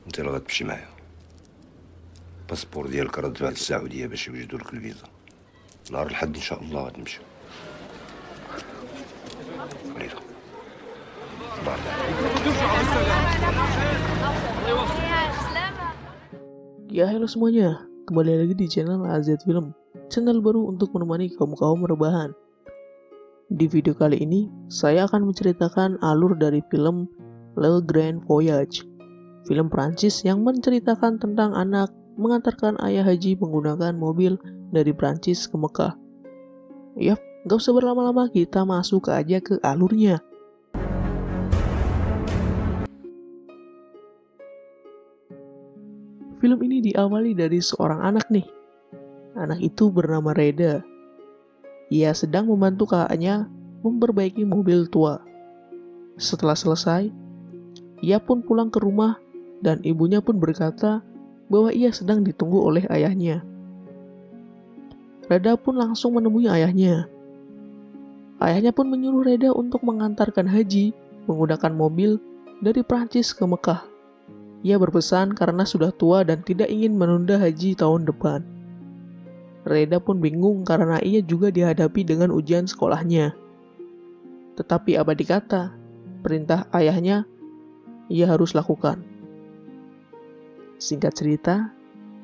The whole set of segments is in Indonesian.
انت اللي غتمشي معايا. الباسبور ديالك راه دفعت السعوديه باش يوجدوا لك الفيزا. نهار الحد ان شاء الله غتمشي. وليلة بارك Ya halo semuanya, kembali lagi di channel AZ Film, channel baru untuk menemani kaum-kaum rebahan. Di video kali ini, saya akan menceritakan alur dari film Le Grand Voyage, film Prancis yang menceritakan tentang anak mengantarkan ayah haji menggunakan mobil dari Prancis ke Mekah. Yap, gak usah berlama-lama, kita masuk aja ke alurnya. Film ini diawali dari seorang anak nih. Anak itu bernama Reda. Ia sedang membantu kakaknya memperbaiki mobil tua. Setelah selesai, ia pun pulang ke rumah dan ibunya pun berkata bahwa ia sedang ditunggu oleh ayahnya. Reda pun langsung menemui ayahnya. Ayahnya pun menyuruh Reda untuk mengantarkan haji menggunakan mobil dari Prancis ke Mekah. Ia berpesan karena sudah tua dan tidak ingin menunda haji tahun depan. Reda pun bingung karena ia juga dihadapi dengan ujian sekolahnya. Tetapi apa dikata, perintah ayahnya ia harus lakukan. Singkat cerita,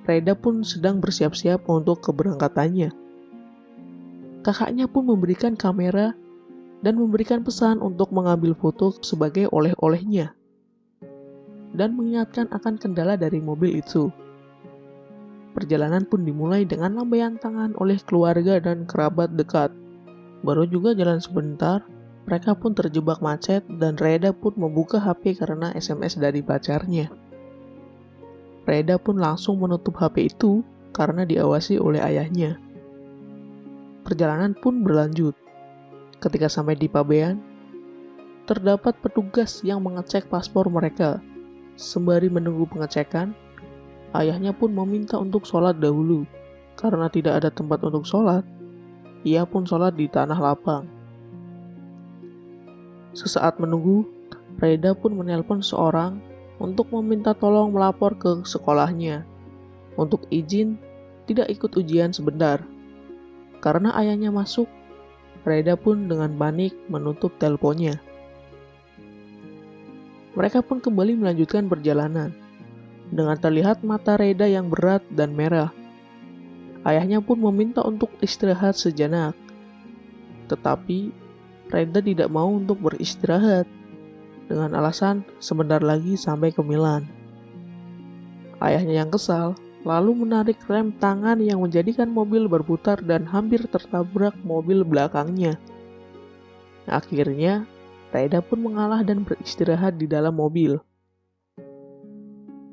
Reda pun sedang bersiap-siap untuk keberangkatannya. Kakaknya pun memberikan kamera dan memberikan pesan untuk mengambil foto sebagai oleh-olehnya dan mengingatkan akan kendala dari mobil itu. Perjalanan pun dimulai dengan lambaian tangan oleh keluarga dan kerabat dekat. Baru juga jalan sebentar, mereka pun terjebak macet dan Reda pun membuka HP karena SMS dari pacarnya. Reda pun langsung menutup HP itu karena diawasi oleh ayahnya. Perjalanan pun berlanjut. Ketika sampai di Pabean, terdapat petugas yang mengecek paspor mereka. Sembari menunggu pengecekan, ayahnya pun meminta untuk sholat dahulu. Karena tidak ada tempat untuk sholat, ia pun sholat di tanah lapang. Sesaat menunggu, Reda pun menelpon seorang untuk meminta tolong melapor ke sekolahnya untuk izin tidak ikut ujian sebentar. Karena ayahnya masuk, Reda pun dengan panik menutup teleponnya. Mereka pun kembali melanjutkan perjalanan. Dengan terlihat mata Reda yang berat dan merah. Ayahnya pun meminta untuk istirahat sejenak. Tetapi Reda tidak mau untuk beristirahat. Dengan alasan sebentar lagi sampai ke Milan. Ayahnya yang kesal lalu menarik rem tangan yang menjadikan mobil berputar dan hampir tertabrak mobil belakangnya. Akhirnya, Reda pun mengalah dan beristirahat di dalam mobil.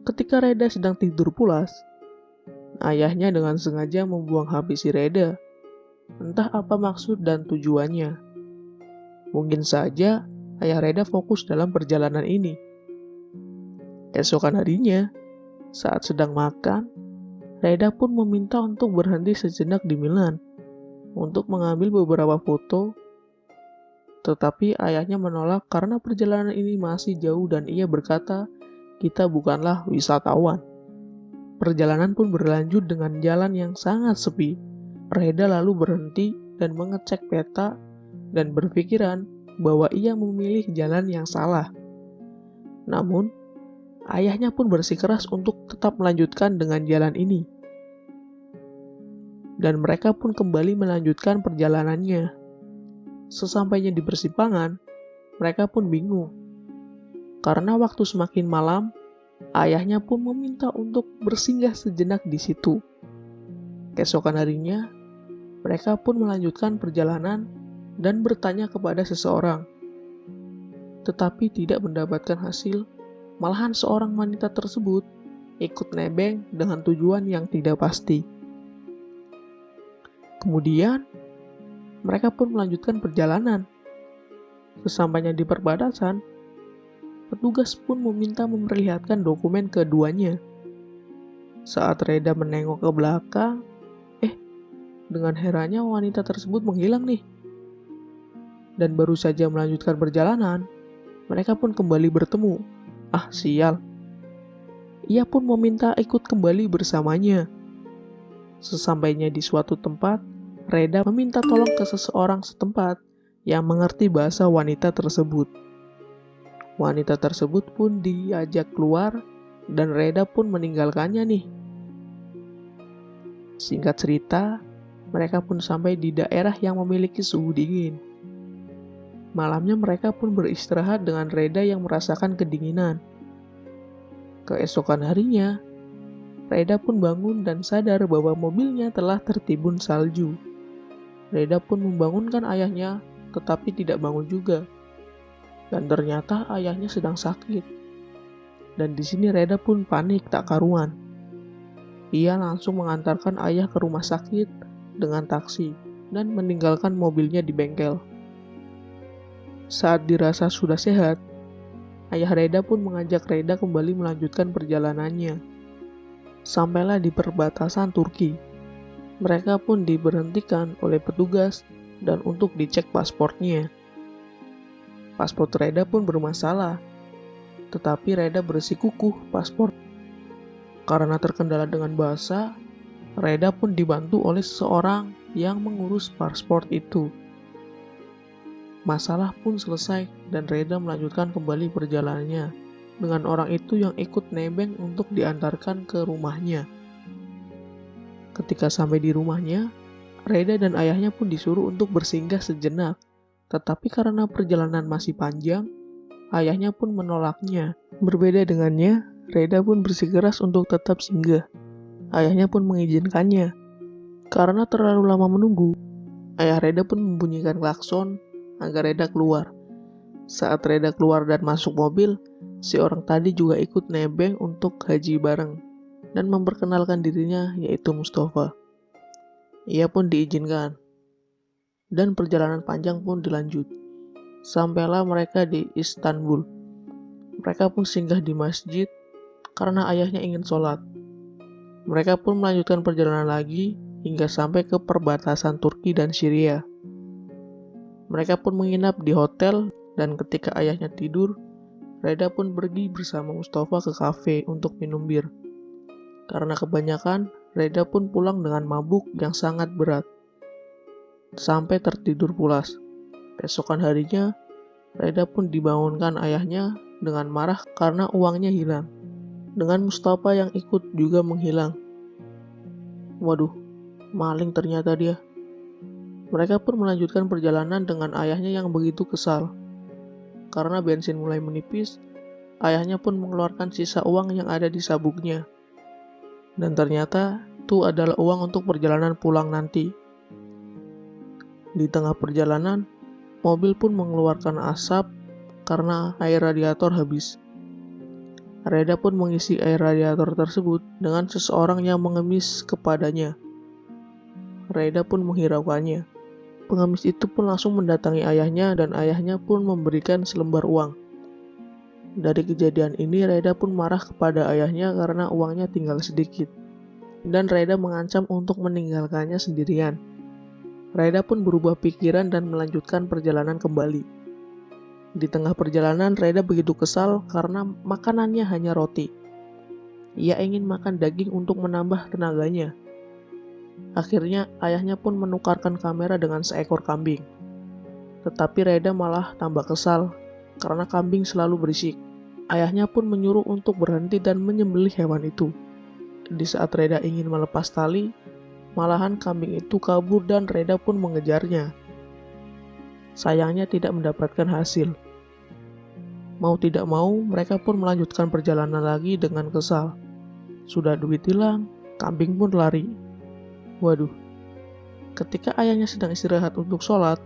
Ketika Reda sedang tidur pulas, ayahnya dengan sengaja membuang HP si Reda. Entah apa maksud dan tujuannya. Mungkin saja ayah Reda fokus dalam perjalanan ini. Esokan harinya, saat sedang makan, Reda pun meminta untuk berhenti sejenak di Milan untuk mengambil beberapa foto. Tetapi ayahnya menolak karena perjalanan ini masih jauh dan ia berkata, kita bukanlah wisatawan. Perjalanan pun berlanjut dengan jalan yang sangat sepi. Reda lalu berhenti dan mengecek peta dan berpikiran bahwa ia memilih jalan yang salah. Namun, ayahnya pun bersikeras untuk tetap melanjutkan dengan jalan ini. Dan mereka pun kembali melanjutkan perjalanannya. Sesampainya di persimpangan, mereka pun bingung. Karena waktu semakin malam, ayahnya pun meminta untuk bersinggah sejenak di situ. Keesokan harinya, mereka pun melanjutkan perjalanan dan bertanya kepada seseorang. Tetapi tidak mendapatkan hasil, malahan seorang wanita tersebut ikut nebeng dengan tujuan yang tidak pasti. Kemudian, mereka pun melanjutkan perjalanan. Sesampainya di perbatasan, petugas pun meminta memperlihatkan dokumen keduanya. Saat Reda menengok ke belakang, dengan herannya wanita tersebut menghilang nih. Dan baru saja melanjutkan perjalanan, mereka pun kembali bertemu. Ah, sial. Ia pun meminta ikut kembali bersamanya. Sesampainya di suatu tempat, Reda meminta tolong ke seseorang setempat yang mengerti bahasa wanita tersebut. Wanita tersebut pun diajak keluar dan Reda pun meninggalkannya nih. Singkat cerita, mereka pun sampai di daerah yang memiliki suhu dingin. Malamnya mereka pun beristirahat dengan Reda yang merasakan kedinginan. Keesokan harinya, Reda pun bangun dan sadar bahwa mobilnya telah tertimbun salju. Reda pun membangunkan ayahnya, tetapi tidak bangun juga. Dan ternyata ayahnya sedang sakit. Dan di sini Reda pun panik tak karuan. Ia langsung mengantarkan ayah ke rumah sakit dengan taksi dan meninggalkan mobilnya di bengkel. Saat dirasa sudah sehat, ayah Reda pun mengajak Reda kembali melanjutkan perjalanannya. Sampailah di perbatasan Turki. Mereka pun diberhentikan oleh petugas dan untuk dicek pasportnya. Paspor Reda pun bermasalah, tetapi Reda bersikukuh paspor. Karena terkendala dengan bahasa, Reda pun dibantu oleh seseorang yang mengurus paspor itu. Masalah pun selesai dan Reda melanjutkan kembali perjalanannya dengan orang itu yang ikut nebeng untuk diantarkan ke rumahnya. Ketika sampai di rumahnya, Reda dan ayahnya pun disuruh untuk bersinggah sejenak. Tetapi karena perjalanan masih panjang, ayahnya pun menolaknya. Berbeda dengannya, Reda pun bersikeras untuk tetap singgah. Ayahnya pun mengizinkannya. Karena terlalu lama menunggu, ayah Reda pun membunyikan klakson agar Reda keluar. Saat Reda keluar dan masuk mobil, si orang tadi juga ikut nebeng untuk haji bareng dan memperkenalkan dirinya yaitu Mustafa. Ia pun diizinkan dan perjalanan panjang pun dilanjut. Sampailah mereka di Istanbul. Mereka pun singgah di masjid karena ayahnya ingin sholat. Mereka pun melanjutkan perjalanan lagi hingga sampai ke perbatasan Turki dan Syria. Mereka pun menginap di hotel dan ketika ayahnya tidur, Reda pun pergi bersama Mustafa ke kafe untuk minum bir. Karena kebanyakan, Reda pun pulang dengan mabuk yang sangat berat. Sampai tertidur pulas. Besokan harinya, Reda pun dibangunkan ayahnya dengan marah karena uangnya hilang. Dengan Mustafa yang ikut juga menghilang. Waduh, maling ternyata dia. Mereka pun melanjutkan perjalanan dengan ayahnya yang begitu kesal. Karena bensin mulai menipis, ayahnya pun mengeluarkan sisa uang yang ada di sabuknya. Dan ternyata itu adalah uang untuk perjalanan pulang nanti. Di tengah perjalanan, mobil pun mengeluarkan asap karena air radiator habis. Reda pun mengisi air radiator tersebut dengan seseorang yang mengemis kepadanya. Reda pun menghiraukannya. Pengemis itu pun langsung mendatangi ayahnya dan ayahnya pun memberikan selembar uang. Dari kejadian ini Reda pun marah kepada ayahnya karena uangnya tinggal sedikit. Dan Reda mengancam untuk meninggalkannya sendirian. Reda pun berubah pikiran dan melanjutkan perjalanan kembali. Di tengah perjalanan Reda begitu kesal karena makanannya hanya roti. Ia ingin makan daging untuk menambah tenaganya. Akhirnya ayahnya pun menukarkan kamera dengan seekor kambing. Tetapi Reda malah tambah kesal karena kambing selalu berisik. Ayahnya pun menyuruh untuk berhenti dan menyembelih hewan itu. Di saat Reda ingin melepas tali, malahan kambing itu kabur dan Reda pun mengejarnya. Sayangnya tidak mendapatkan hasil. Mau tidak mau, mereka pun melanjutkan perjalanan lagi dengan kesal. Sudah duit hilang, kambing pun lari. Waduh, ketika ayahnya sedang istirahat untuk sholat,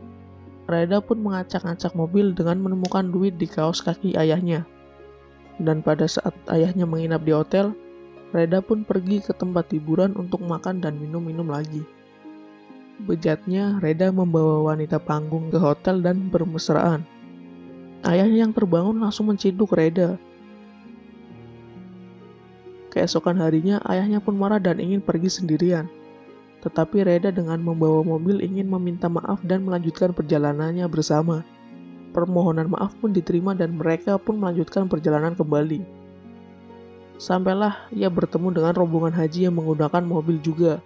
Reda pun mengacak-acak mobil dengan menemukan duit di kaos kaki ayahnya. Dan pada saat ayahnya menginap di hotel, Reda pun pergi ke tempat hiburan untuk makan dan minum-minum lagi. Bejatnya, Reda membawa wanita panggung ke hotel dan bermesraan. Ayahnya yang terbangun langsung menciduk Reda. Keesokan harinya, ayahnya pun marah dan ingin pergi sendirian. Tetapi Reda dengan membawa mobil ingin meminta maaf dan melanjutkan perjalanannya bersama. Permohonan maaf pun diterima dan mereka pun melanjutkan perjalanan kembali. Sampailah ia bertemu dengan rombongan haji yang menggunakan mobil juga.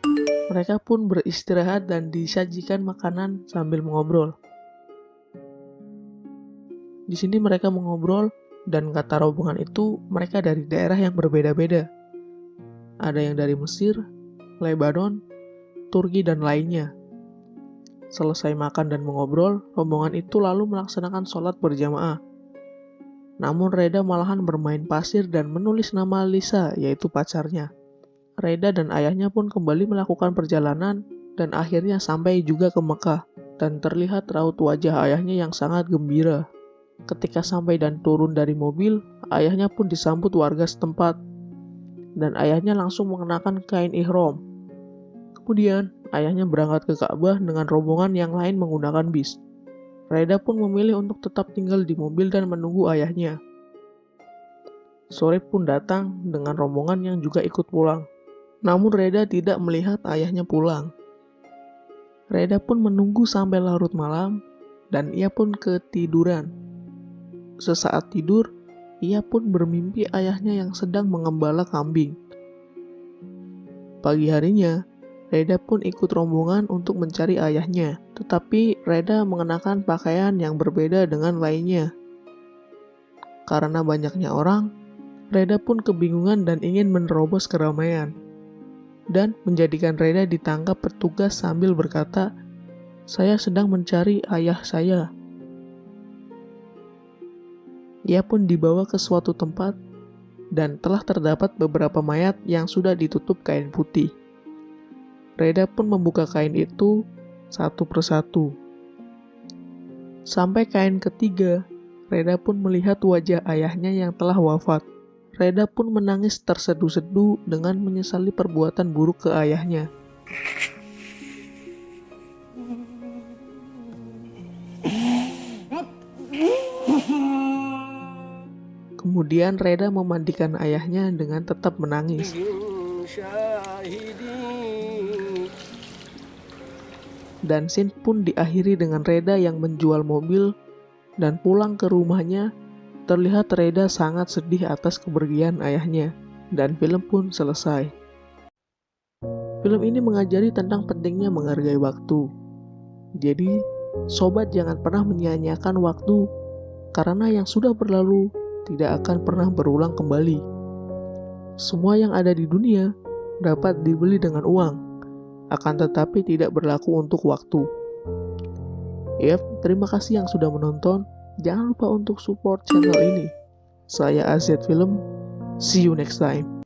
Mereka pun beristirahat dan disajikan makanan sambil mengobrol. Di sini mereka mengobrol, dan kata rombongan itu mereka dari daerah yang berbeda-beda. Ada yang dari Mesir, Lebanon, Turki, dan lainnya. Selesai makan dan mengobrol, rombongan itu lalu melaksanakan sholat berjamaah. Namun Reda malahan bermain pasir dan menulis nama Lisa, yaitu pacarnya. Reda dan ayahnya pun kembali melakukan perjalanan dan akhirnya sampai juga ke Mekah, dan terlihat raut wajah ayahnya yang sangat gembira. Ketika sampai dan turun dari mobil, ayahnya pun disambut warga setempat, dan ayahnya langsung mengenakan kain ihram. Kemudian, ayahnya berangkat ke Ka'bah dengan rombongan yang lain menggunakan bis. Reda pun memilih untuk tetap tinggal di mobil dan menunggu ayahnya. Sore pun datang dengan rombongan yang juga ikut pulang. Namun Reda tidak melihat ayahnya pulang. Reda pun menunggu sampai larut malam, dan ia pun ketiduran. Sesaat tidur, ia pun bermimpi ayahnya yang sedang mengembala kambing. Pagi harinya, Reda pun ikut rombongan untuk mencari ayahnya, tetapi Reda mengenakan pakaian yang berbeda dengan lainnya. Karena banyaknya orang, Reda pun kebingungan dan ingin menerobos keramaian, dan menjadikan Reda ditangkap petugas sambil berkata, "Saya sedang mencari ayah saya." Ia pun dibawa ke suatu tempat, dan telah terdapat beberapa mayat yang sudah ditutup kain putih. Reda pun membuka kain itu satu persatu. Sampai kain ketiga, Reda pun melihat wajah ayahnya yang telah wafat. Reda pun menangis terseduh-seduh dengan menyesali perbuatan buruk ke ayahnya. Kemudian Reda memandikan ayahnya dengan tetap menangis. Dan scene pun diakhiri dengan Reda yang menjual mobil dan pulang ke rumahnya. Terlihat Reda sangat sedih atas kepergian ayahnya, dan film pun selesai. Film ini mengajari tentang pentingnya menghargai waktu. Jadi, sobat jangan pernah menyia-nyiakan waktu, karena yang sudah berlalu tidak akan pernah berulang kembali. Semua yang ada di dunia dapat dibeli dengan uang, akan tetapi tidak berlaku untuk waktu. Yap, terima kasih yang sudah menonton. Jangan lupa untuk support channel ini. Saya AZ Film. See you next time.